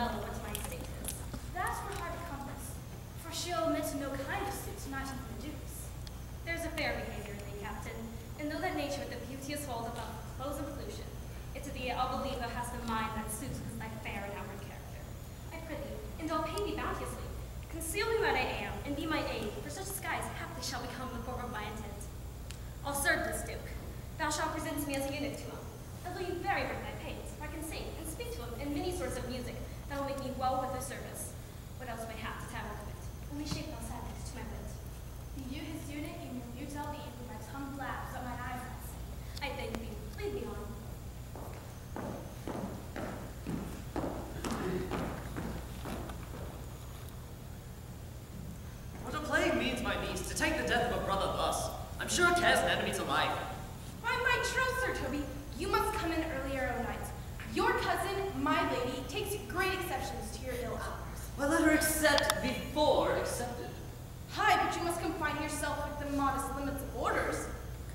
well what my state is. That's for hard to compass, for she'll omit no kind of suit, not even the duke's. There's a fair behavior in thee, Captain, and though that nature with the beauteous hold above clothes and pollution, it's thee I'll believe thou hast a mind that suits with thy fair and outward character. I prithee, and I'll pay thee bounteously. Conceal me what I am, and be my aid, for such disguise haply shall become the form of my intent. I'll serve this duke. Thou shalt present me as a eunuch to him. Although you very good my pains, for I can sing and speak to him in many sorts of music that will make me well with his service. What else may have to tattle of it? Only shape thou sadness to my wit. Be you his eunuch, and your mute I'll be, for my tongue blabs, but mine eyes I see. I thank thee. Lead me on. What a plague means my niece to take the death of a brother thus? I'm sure it cares an enemy to life. By my troth, Sir Toby, you must come in earlier o' night. Your cousin, my lady, takes great exceptions to your ill hours. Well, let her accept before accepted. Hi, but you must confine yourself with the modest limits of orders.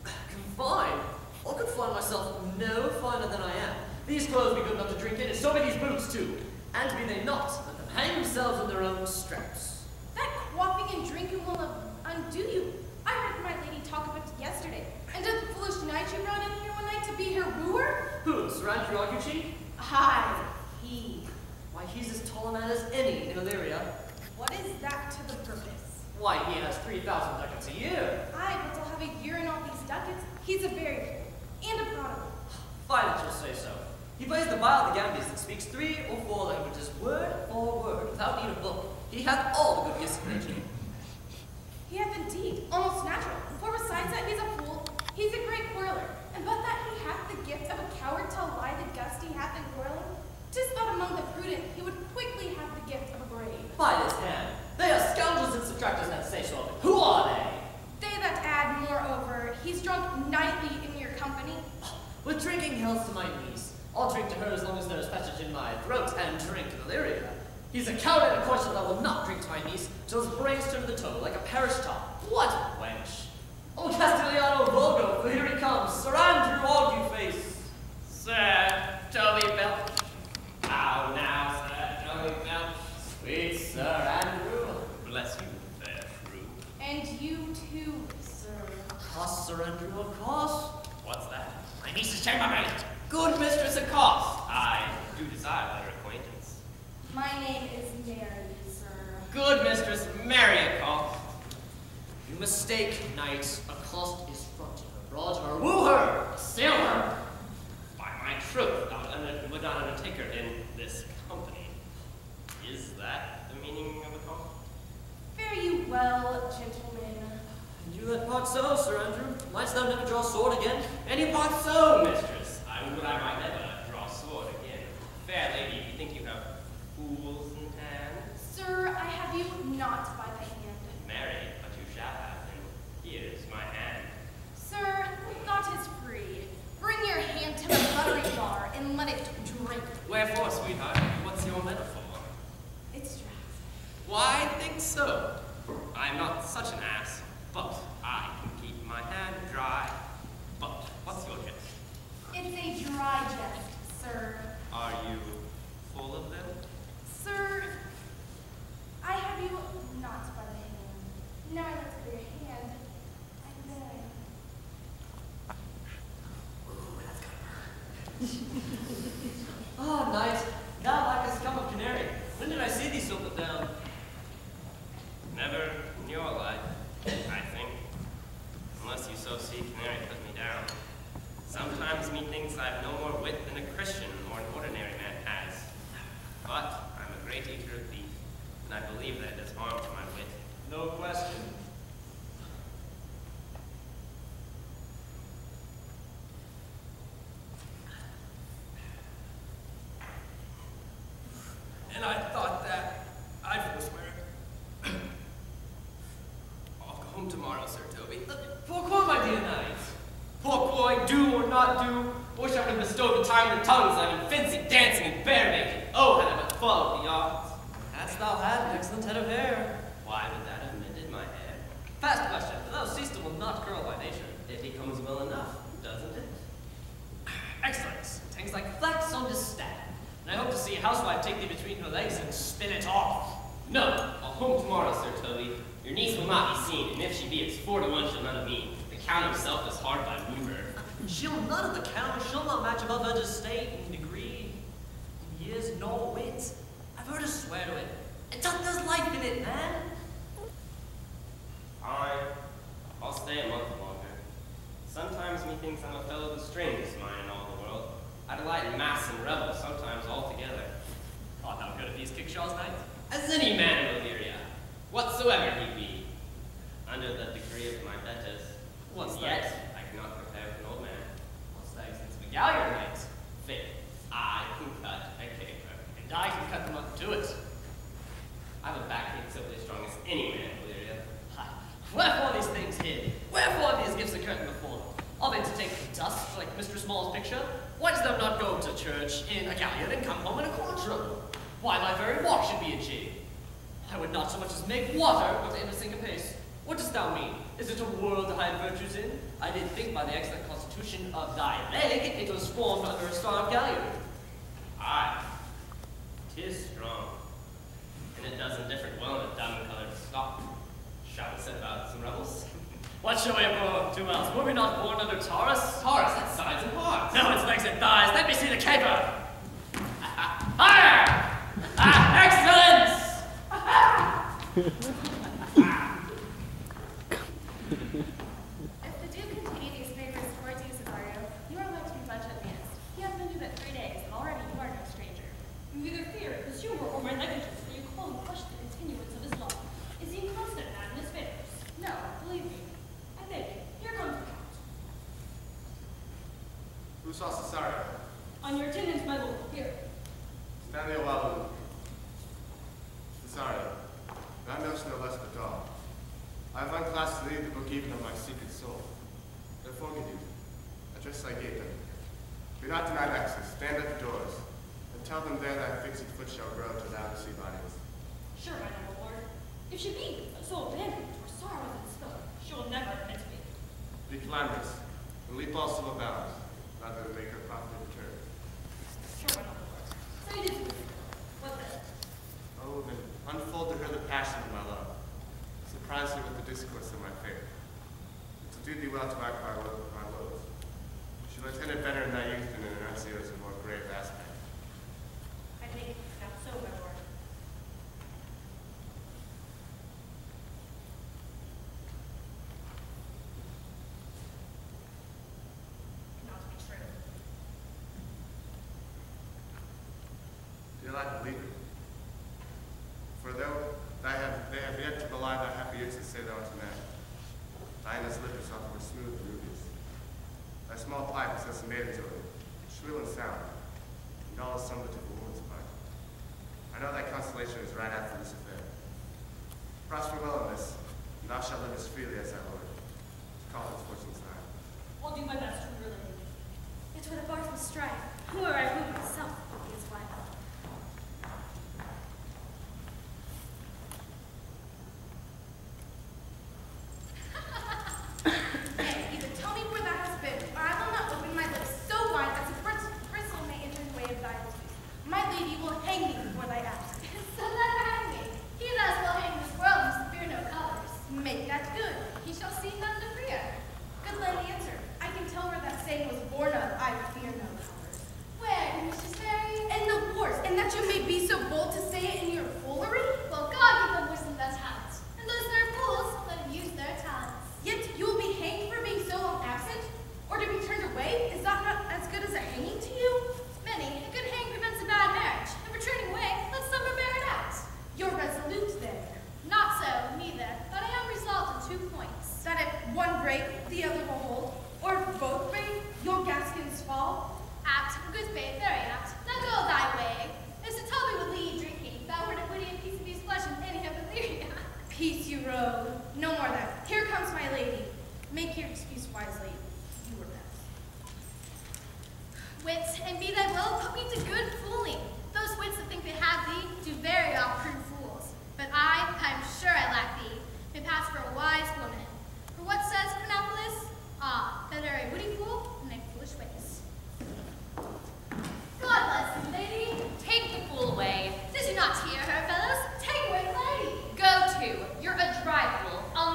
Confine? I'll confine myself no finer than I am. These clothes be good enough to drink in, and so be these boots too. And be they not, let them hang themselves in their own straps. That quaffing and drinking will undo you. I heard my lady talk of it yesterday. And did the foolish knight you brought in here one night to be her wooer? Who, Sir Andrew Arguchi? Aye, he. Why, he's as tall a man as any in Illyria. What is that to the purpose? Why, he has 3,000 ducats a year. Aye, but to have a year in all these ducats, he's a very fool, and a prodigal. Fine that you'll say so. He plays the viol de gambis and speaks 3 or 4 languages, word for word, without need of book. He hath all the good gifts of nature. He hath indeed, almost natural. For besides that he's a fool, he's a great quarreler. And but that he hath the gift of a coward to lie the gust he hath in quarreling, 'tis thought among the prudent he would quickly have the gift of a brave. By this hand, they are scoundrels and subtractors that say so. Who are they? They that add, moreover, he's drunk nightly in your company. With drinking health to my niece, I'll drink to her as long as there is passage in my throat and drink Illyria. He's a coward and a courtier that will not drink to my niece till his brains turn to the toe like a parish top. What a wench! Oh, Castigliano Volgo, for here he comes, Sir Andrew Arguface. Sir Toby Belch. How now, Sir Toby Belch? Sweet Sir Andrew. Bless you, fair shrew. And you too, sir. Of course, Sir Andrew, of course. What's that? My niece's chambermaid. Good mistress, of course. I do desire better acquaintance. My name is Mary, sir. Good mistress, marry a cock. You mistake, knight. A cost is fronting her, broad her, woo her, assail her. By my troth, thou would not undertake her in this company. Is that the meaning of the call? Fare you well, gentlemen. And you that part so, Sir Andrew? Mightst thou never draw sword again? Any part so, mistress. I would I might never draw sword again. Fair lady, you think you have fools in hand? Sir, I have you not by the hand. Marry, but you shall have, and here's my hand. Sir, thought is free. Bring your hand to the buttery bar and let it drink. Wherefore, sweetheart, what's your metaphor? It's draught. Why, think so. I'm not such an ass, but I can keep my hand dry. But what's your jest? It's a dry jest, sir. Are you full of them? Sir, I have you not by the hand. Now let's go your hand. And then Ah, knight, thou likest come of Canary. When did I see thee so put down? Never in your life, I think. Unless you so see Canary put me down. Sometimes methinks I've no more wit than a Christian or an ordinary man has. But I'm a great eater of beef, and I believe that it does harm to my wit. No question. And I thought that I'd forswear it. I'll go home tomorrow, Sir Toby. Pourquoi, my dear knight? Pourquoi, do or not do, wish I would have bestowed the time and the tongues I'm in fancy dancing and bear making. Oh, had I but followed the arts. Hadst thou had an excellent head of hair. Why would that have mended my hair? Fast question, for thou seest it will not curl by nature. It becomes well enough, doesn't it? Excellent. It hangs like flax on the staff. And I hope to see a housewife take thee between her legs might be seen, and if she be, it's 4 to 1 she'll none of me. The count himself is hard by woo her. She'll none of the count, she'll not match above her estate in degree, in years nor wit. I've heard her swear to it. And there's life in it, man. Fine. I'll stay a month longer. Sometimes methinks I'm a fellow the strangest mind in all the world. I delight in mass and revel, sometimes all together. Art thou good at these kickshaws, knight? As any man of Illyria, whatsoever he be, under the degree of my betters. What's yet that? I cannot compare with an old man. What's that sense of a galliard, knight? Faith, I can cut a caper. And I can cut them up to it. I have a backache so strong as any man in Illyria. Wherefore these things hid? Wherefore these gifts are curtained before them? Are they to take dust like Mistress Mall's picture? Why does thou not go to church in a galliard and come home in a quadro? Why my very walk should be a jig? I would not so much as make water but in a single pace. What dost thou mean? Is it a world to hide virtues in? I did think by the excellent constitution of thy leg, it was formed under a starved galliard. Aye, 'tis strong, and it does indifferent well in a dun-colored stock. Shall we set about some rebels? What shall we above 2 miles? Were we not born under Taurus? Taurus, that's sides and hearts. No, it's legs and thighs. Let me see the caper. Higher! Excellence! If the Duke continue these favors towards you, Cesario, you are like to be much advanced. He has been here but 3 days, and already you are no stranger. Neither fear it was humor or my negligence that you call in question the continuance of his law. Is he inconstant in his favors? No, believe me. I think. Here comes the count. Who saw Cesario? On your attendance, my lord. Here. Stand there while Cesario, thou knowest no less but all. I have unclasped to thee the book even of my secret soul. Therefore, get you. Address thy gate then. Be not denied access. Stand at the doors, and tell them there thy fixed foot shall grow till thou receive audience. Sure, my noble lord. If she be so abandoned or sorrows and spoke, she will never admit me. Be clamorous, and leap all civil bounds, rather than make her promptly return. Sure, my noble lord. So you did. What then? Oh, then unfold to her the passion of my love. Surprise her with the discourse of my faith. It will do thee well to act by my woes. She will attend it better in thy youth than in Horatio's more grave aspect. I think not so, my lord. Cannot be true. Dear I believe it. For though they have yet to belie thy happy years to say thou unto man, thine as lips often were smooth and rubious. Thy small pipe possessed a maiden's odor, shrill and sound, and all is somewhat of a woman's part. I know thy constellation is right after this affair. Prosper well in this, and thou shalt live as freely as thy lord, to call its fortune's thine. I'll do my best to relate. It's with a barth of strife. Who are I who myself will be his wife? Hey, either tell me where that has been, or I will not open my lips so wide that a bristle may enter the way of thy disease. My lady will hang me before thy act. So let her hang me. He that will hang this world must fear no colors. Make that good. He shall see none to fear. Good lady answer. I can tell where that saying was born of. I fear no colors. Where, Mistress Mary? In the wars, and that you may be so bold to say it in your foolery? Well, God give them wisdom their talents. And those that are fools, let them use their talents. Yet you will be hanged for being so long absent? Or to be turned away? Is that not as good as a hanging to you? Many, a good hang prevents a bad marriage. And for turning away, let summer bear it out. You're resolute then. Not so, neither. But I am resolved on 2 points. That if one break, the other will hold. Or if both break, your gaskins fall. Apt, good faith, very apt. Now go thy way. If Sir Toby would lead drinking, thou wert a witty and peace of his flesh and any of Illyria. Peace, you rogue. No more that. Here comes my lady. Make your excuse wisely. You were best. Wits, and be thy will, put me to good fooling. Those wits that think they have thee, do very oft prove fools. But I'm sure I lack thee, may pass for a wise woman. For what says Chronopolis? Ah, better a witty fool than a foolish wits. God bless you, lady. Take the fool away. Did you not hear her, fellows? Take away the lady. Go to. You're a dry fool. I'll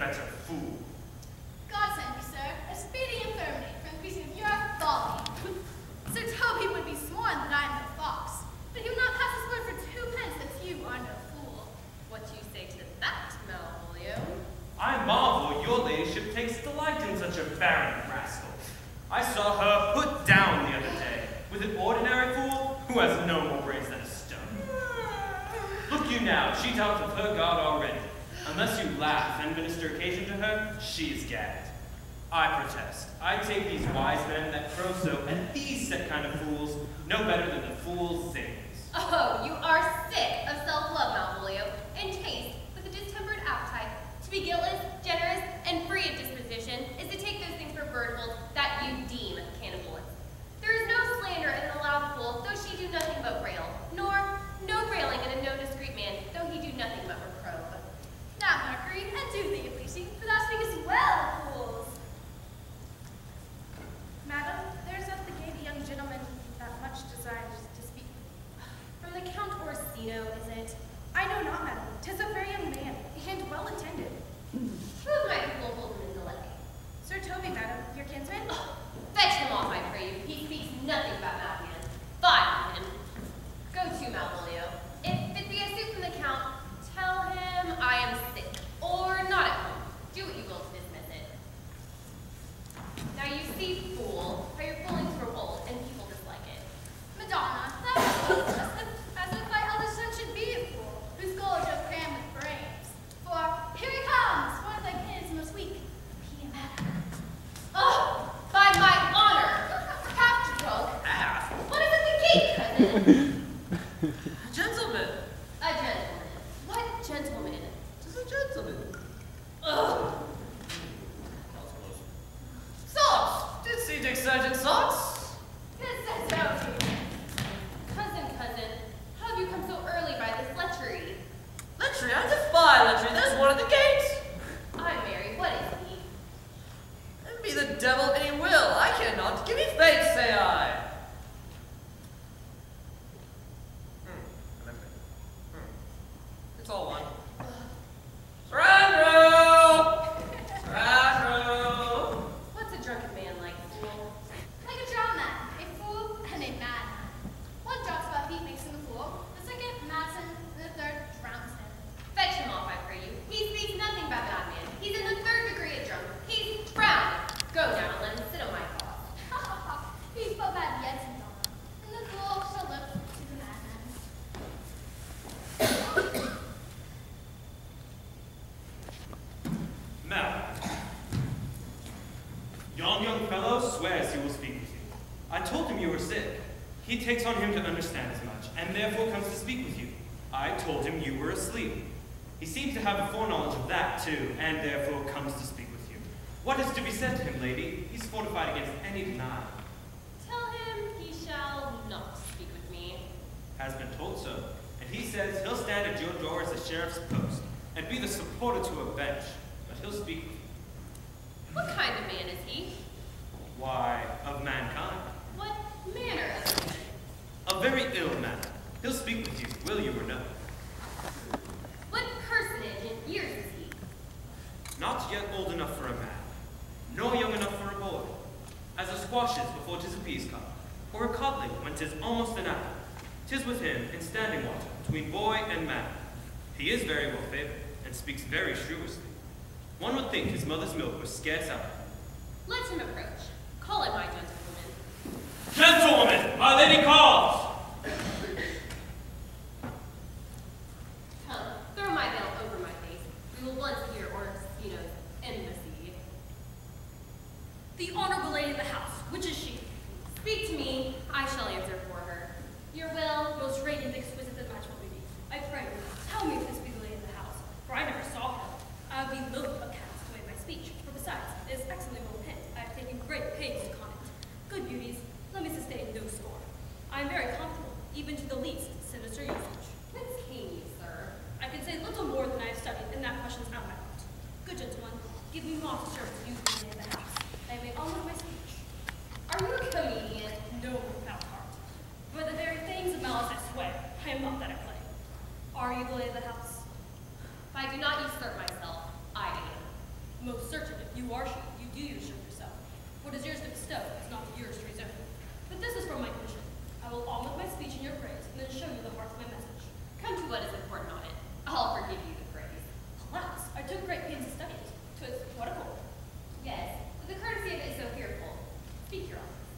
better fool. God send you, sir, a speedy infirmity for increasing of your folly. Sir Toby would be sworn that I am no fox, but he will not pass his word for 2 pence that you are no fool. What do you say to that, Malvolio? I marvel your ladyship takes delight in such a barren rascal. I saw her put down the other day with an ordinary fool who has no more brains than a stone. Look you now, she's out of her guard already. Unless you laugh and minister occasion to her, she's gagged. I protest. I take these wise men that crow so and these set kind of fools no better than the fool's sins. Oh, you are sick of self-love, Malvolio, and taste with a distempered appetite. To be guiltless, generous, and free of disposition is to take those things for birdfolds that you deem cannibals. There is no slander in a loud fool, though she do nothing but rail, nor no railing in a no discreet man, though he do nothing but reprobe. Now, Mercury, and do thee a pleasing, for thou speakest well, fools. Madam, there's at the gate a young gentleman that much desires to speak. From the Count Orsino, is it? I know not, madam. 'Tis a very young man, and well attended. Who might people hold him in delay? Sir Toby, madam, your kinsman? Oh, fetch him off, I pray you. He speaks nothing but madman. Fine him. Go to, Malvolio. If it be a suit from the Count, tell him I am sick, or not at home. Do what you will to dismiss it. Now you see, fool, how your foolings were bold, and people dislike it. Madonna, thou speakest as if thy eldest son should be a fool, whose skulls are crammed with brains. For here he comes, one of thy kin is most weak. Be a matter. Oh, by my honor! Half drunk. Half? What is at the gate, cousin? Gentlemen! A gentleman. What gentleman? Just a gentleman. Ugh. Socks! Did see Dick Sergeant Socks? This says out to you. Cousin, how have you come so early by this lechery? Lechery, I defy lechery. There's one at the gate. I'm Mary, what is he? And be the devil any will. I cannot. Give me faith, say I. It's all one. Sir Andrew! Sir Andrew! What's a drunken man like, fool? Like a drowned man, a fool, and a madman. One drops about feet makes him a fool, the second mads him, and the third drowns him. Fetch him off, I pray you. He speaks nothing but madman. He's in the 3rd degree of drunk. He's drowned. Go now and let him sit on my cloth. Ha ha ha, he's but bad yet, Madonna, and the fool shall look to the madman. Mal, yon young fellow swears he will speak with you. I told him you were sick. He takes on him to understand as much, and therefore comes to speak with you. I told him you were asleep. He seems to have a foreknowledge of that, too, and therefore comes to speak with you. What is to be said to him, lady? He's fortified against any denial. Tell him he shall not speak with me. Has been told so, and he says he'll stand at your door as a sheriff's post, and be the supporter to a bench, but he'll speak with you. What kind of man is he? Why, of mankind. What manner of man? A very ill man. He'll speak with you, will you or no? What personage in years is he? Not yet old enough for a man, nor young enough for a boy. As a squash is before 'tis a pea's cock, or a codling when 'tis almost an apple. 'Tis with him in standing water, between boy and man. He is very well favored, and speaks very shrewishly. One would think his mother's milk was scarce out. Let him approach. Call it my gentlewoman. Gentlewoman, my lady calls! Come, throw my veil over my face. We will once hear Orsino's embassy. The honorable lady of the house, which is she? Speak to me, I shall answer for her. Your will, Most radiant, exquisite, and magical beauty. I pray you, tell me if this be the lady of the house, for I never saw her. I would be loath but cast away my speech, for besides, it is excellently well penned. I have taken great pains to con it. Good beauties, let me sustain no scorn. I am very comfortable, even to the least sinister usage. whence came you, sir? I can say little more than I have studied, and that question's out of my heart. Good gentleman, give me more assurance you be the lady of the house. I may honor my speech. Are you a comedian? No, without heart. For the very things of malice I swear, I am not that at play. Are you the lady of the house? If I do not usurp myself, I am. You are she. You do show yourself. What is yours to bestow is not yours to reserve. But this is from my commission. I will omit my speech in your praise, and then show you the heart of my message. Come to what is important on it. I'll forgive you the praise. Alas, I took great pains to study it. 'Twas poetical. Yes, but the courtesy of it is so fearful. Speak your office.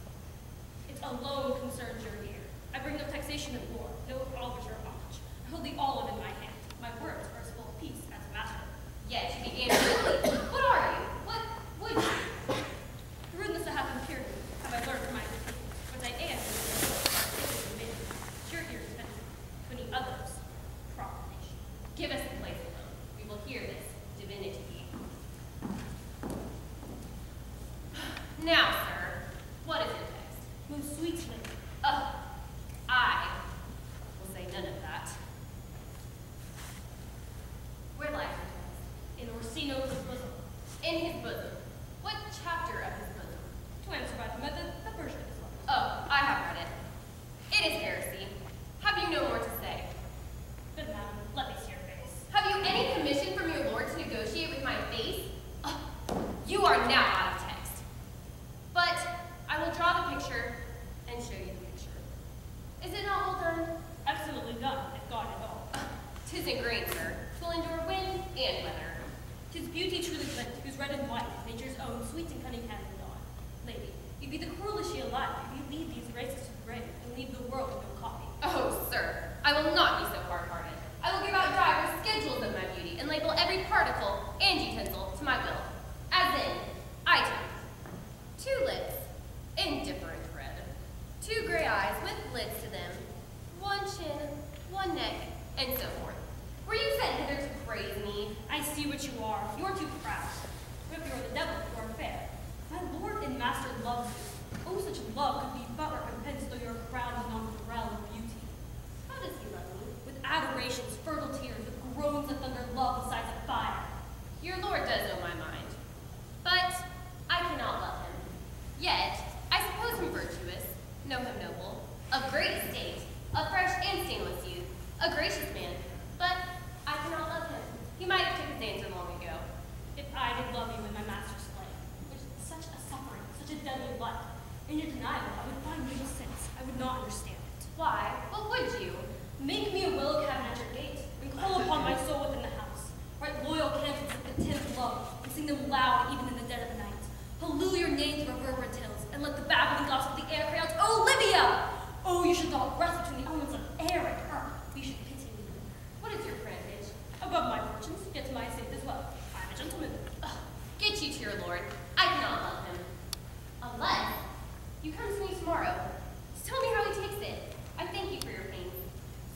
It alone concerns your ear. I bring no taxation of war, no arbiter of homage. I hold the olive in my hand. My words are as full of peace as a master. Yet you began quickly. What are you? What would you? The rudeness that hath impaired me, have I learned from my people. But I am your ear is better to any others. Proclamation. Give us the place alone. We will hear this divinity. Now, sir, what is your text? Most sweetly. I will say none of that. Where lies your text? In Orsino's bosom. In his bosom. What chapter of his bosom? To answer by the method, the Persian is one. Oh, I have read it. It is heresy. Have you no more to say? Good madam, let me see your face. Have you any commission from your lord to negotiate with my face? You are now out of text. But I will draw the picture and show you the picture. Is it not well done? Absolutely done, if God at all. 'Tis ingrained, sir. 'Twill endure wind and weather. 'Tis beauty truly blent, whose red and white, nature's own sweet and cunning hand and dawn. Lady, you be the cruelest she alive, if you lead these races to the grave, and leave the world with no copy. Oh, sir, I will not be so hard-hearted. I will give out divers schedules of my beauty and label every particle and utensil to my will. As in, item, 2 lips, indifferent red, 2 gray eyes with lids to them, 1 chin, 1 neck, and so forth. Were you sent hither to praise me? I see what you are. You are too proud. But if you are the devil, you are fair. My lord and master loves you. Oh, such love could be but recompense, though your crown is not the realm of beauty. How does he love me? With adorations, fertile tears, with groans that thunder love the sighs of fire. Your lord does know my mind. But I cannot love him. Yet, I suppose him virtuous, know him noble, of great estate, of fresh and stainless youth, a gracious man. But I cannot love him. He might have took his answer long ago. If I did love you in my master's slave, which is such a suffering, such a deadly life, in your denial, I would find no sense. I would not understand it. Why? What would you? Make me a willow cabin at your gate, and call upon my soul within the house. Write loyal canticles of content and love, and sing them loud even in the dead of the night. Halloo your name to reverberant hills, and let the babbling gossip of the air cry out, "Oh, Livia!" Oh, you should not rest between the elements of air and earth. You should pity me. What is your parentage? Above my fortunes, yet to my estate as well. I am a gentleman. Get you to your lord. I cannot love him. Unless you come to me tomorrow. Just tell me how he takes it. I thank you for your pains.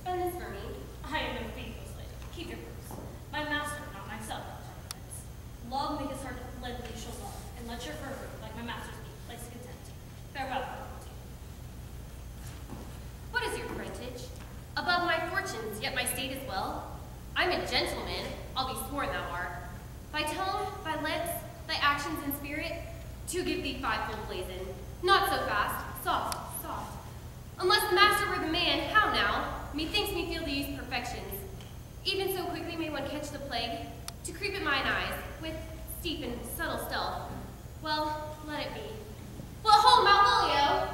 Spend this for me. I am no faithless lady. Keep your proofs. My master, not myself, love maketh heart lend you shall love, and let your fervor, like my master's be, place content. Farewell, Lord. What is your parentage? Above my fortunes, yet my state is well. I'm a gentleman, I'll be sworn thou art. By tone, by lips, thy actions and spirit, to give thee fivefold blazon. Not so fast, soft, soft. Unless the master were the man, how now? Methinks me feel these perfections. Even so quickly may one catch the plague, to creep at mine eyes, with steep and subtle stealth. Well, let it be. Well, hold, Malvolio!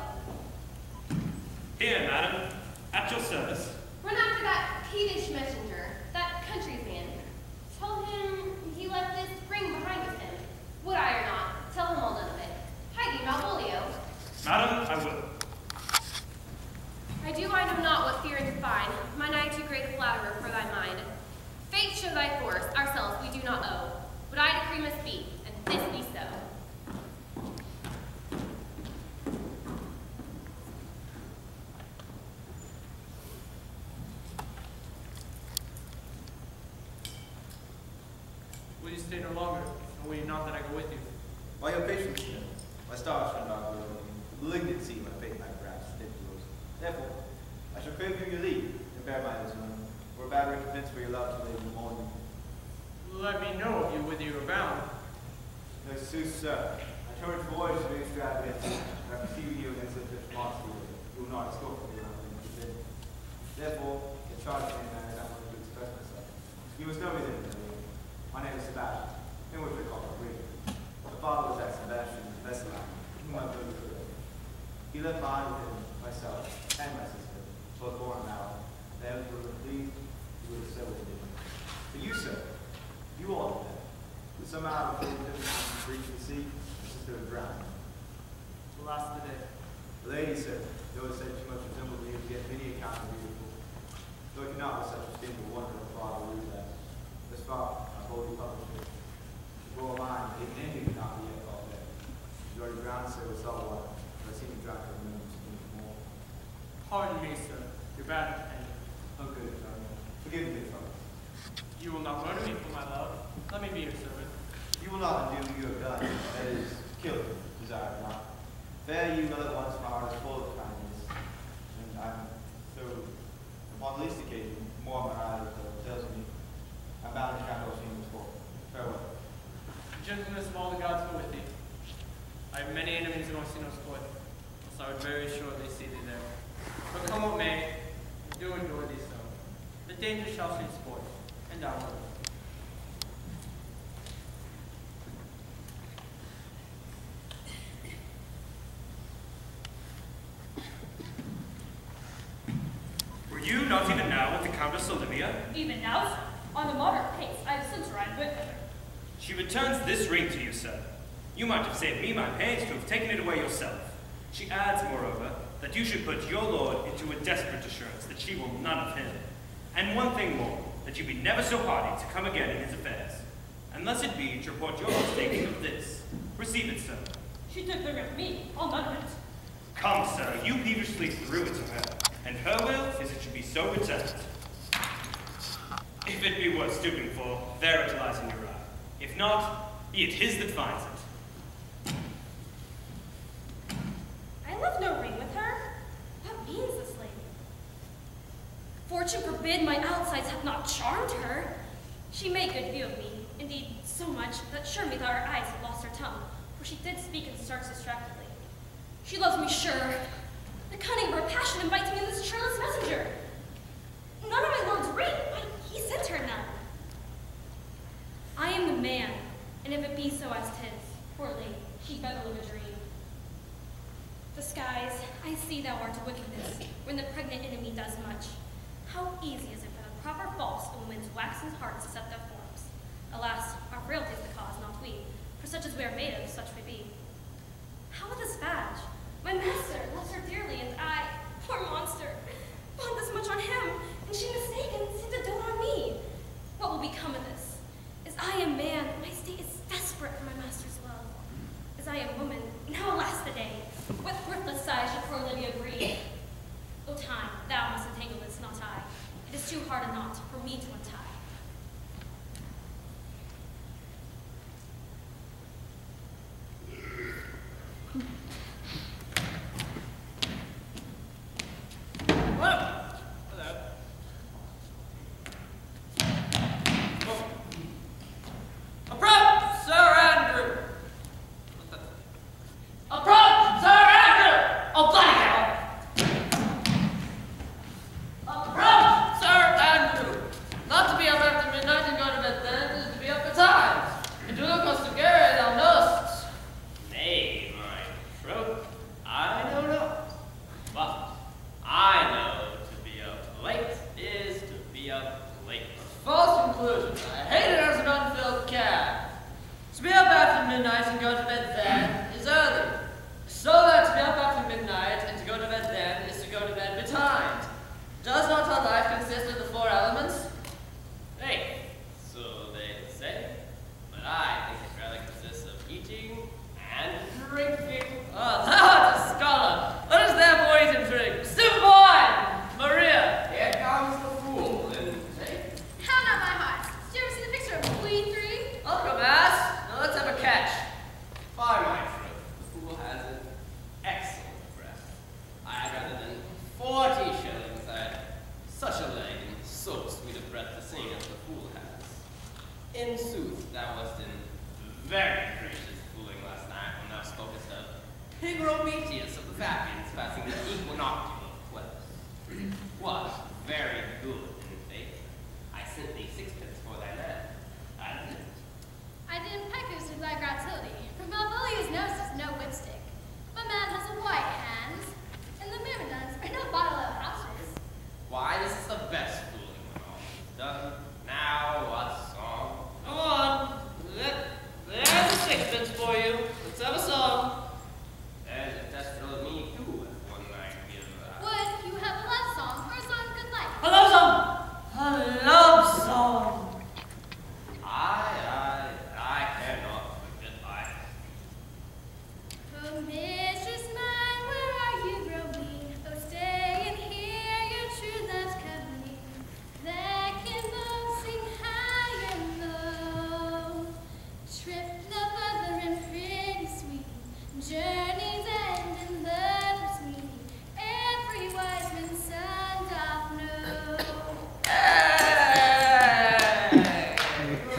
Here, madam, at your service. Run after that peevish messenger, that country's man. Tell him he left this ring behind with him. Would I or not, tell him all none of it. Hide thee, Malvolio. Madam, I will. I know not what fear and define, mine eye too great a flatterer for thy mind. Fate show thy force, ourselves we do not owe. What I decree must be, and this be so. Will you stay no longer, or will you not that I go with you? By your patience, then, my stars shall not go malignancy my fate my grasp yours. Therefore, I shall crave you your leave, and bear my own, for a bad recompense for your love to live in the morning. Let me know of you whither you are bound. No, sooth, sir, I charge voyage to the extravagance, and I pursue you against such a monster, you will not escape from your own. Therefore, in charge of me, man, I want to express myself. You must know me then, my name is Sebastian, in which we call a Greek. father was at Sebastian, Vesseline, whom I know good. He left behind with him myself and my sister, both born now. The heavens were pleased, he would have settled with him. But you, sir, you all know that. But somehow the faith of reached the sea, my sister was drowned. The last of the day. The lady said, though it said too much resembled me, yet many accounts are beautiful. Though it cannot with such a stimble wonder the father lose that. This far, I boldly published it. The royal mind, even ending cannot be yet called dead. She's already drowned, so with salt water, but I seem to drown her remembrance of me more. Pardon me, sir. Your bad companion. Oh, good, Antonio. Forgive me, fellow. You will not murder me for my love. Let me be your servant. You will not undo what you have done, that is, kill him, desire not. Fair you know that once my heart is full of kindness, and I'm so, upon the least occasion, more my eyes tells me, I'm bound to count all scenes for. Farewell. The gentleness of all the gods go with thee. I have many enemies in Orsino's court, so I would very shortly see thee there. But come what may, I do endure thee so. The danger shall see sport, and I will. Were you not even now with the Countess Olivia? Even now, sir, on a moderate pace, I have since arrived with her. She returns this ring to you, sir. You might have saved me my pains to have taken it away yourself. She adds, moreover, that you should put your lord into a desperate assurance that she will none of him. And one thing more, that you be never so hardy to come again in his affairs. Unless it be to report your mistaking of this. Receive it, sir. She took the ring of me, I'll none of it. Come, sir, you peevishly threw it to her, and her will is it should be so returned. If it be worth stooping for, there it lies in your eye. If not, be it his that finds it. I left no ring with her. What means this lady? Fortune forbid my outsides have not charmed her. She made good view of me, indeed so much that sure me that her eyes had lost her tongue, for she did speak and starts distractedly. She loves me sure. The cunning of her passion invites me in this churlish messenger. None of my lord's ring, why he sent her none. I am the man, and if it be so as 'tis, poor lady, she better live a dream. Disguise, I see thou art a wickedness, when the pregnant enemy does much. How easy is it for the proper false a woman's waxen hearts to set their forms. Alas, our frailty is the cause, not we, for such as we are made of, such we be. How with this badge? My master loves her dearly, and I, poor monster, fond this much on him, and she mistaken seemed to dote on me. What will become of this? As I am man, my state is desperate for my master's love. As I am woman, now alas the day. What thriftless sighs should poor Olivia breathe? O time, thou must entangle this, not I. It is too hard a knot for me to untie. sixpence for you. Let's have a song. And if that's for me, too, one night give Would you have a love song or a song of good life? A love song! A love song! I cannot forget I. Oh, mistress mine, where are you roaming? Oh, stay and hear your true love's coming. That can both sing high and low. Trip no further and pretty sweet. Journeys end in lovers meeting. Every wise man's son doth know.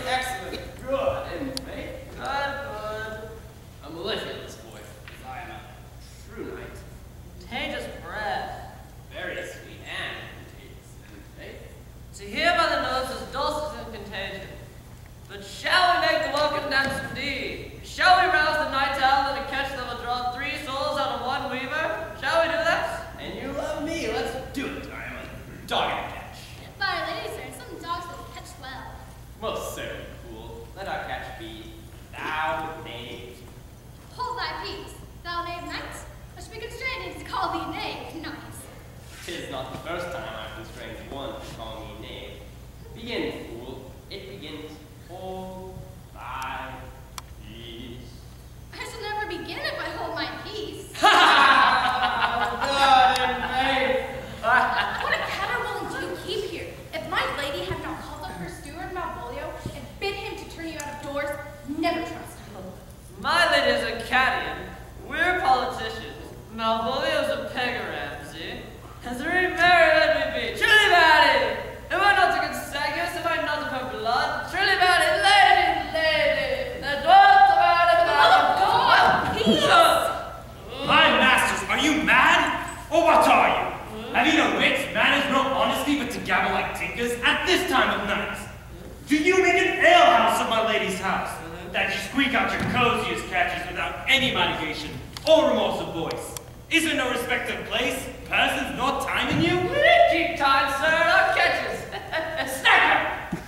Excellent. Good. In faith. Good. A mellifluous voice, as I am a true knight. Contagious breath. Very sweet and contagious. In faith. To hear by the nose is dulcet and contagion. But shall we make the welcome dance indeed? Shall we rouse the night owl and catch them and draw 3 souls out of 1 weaver? Shall we do that? And you love me, let's do it. I am a dog in a catch. By our lady, sir, some dogs will catch well. Most certainly, fool. Let our catch be thou knave. Hold thy peace, thou knave knight. I should be constrained to call thee knave knight. 'Tis not the first time I've constrained one to call me knave. Begin, fool. It begins. Hold thy peace. I shall never begin if I hold my peace. Good in faith. What a caterwauling do you keep here? If my lady had not called up her steward Malvolio and bid him to turn you out of doors, never trust him. My lady is a Cadian. We're politicians. Malvolio's a Pegaramsey. And 3 merry let me be. Truly, Maddie! Am I not a consanguis? Am I not of her blood? Truly, Maddie, lady! The dwarfs of our God, peace! My masters, are you mad? Or what are you? Have you no wits, manners, no honesty, but to gabble like tinkers at this time of night? Do you make an alehouse of my lady's house, that you squeak out your coziest catches without any mitigation or remorse of voice? Is there no respect of place, persons, nor time in you? Keep time, sir, and our catches. Snack up!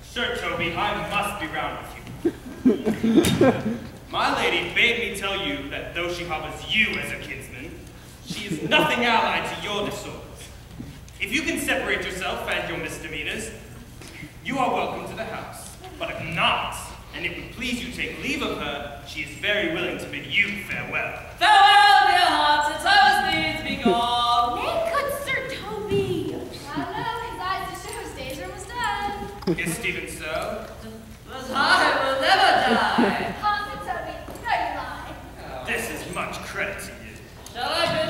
Sir Toby, I must be round with you. My lady bade me tell you that though she harbors you as a kinsman, she is nothing allied to your disorders. If you can separate yourself and your misdemeanors, you are welcome to the house. But if not, and it would please you take leave of her, she is very willing to bid you farewell. Farewell, dear heart, since I must needs be gone. Nay, good Sir Toby. I don't know, his eyes to show his days are almost done. Is Stephen so? But I will never die. Constant Toby, there you lie. This is much credit to you. Shall I bid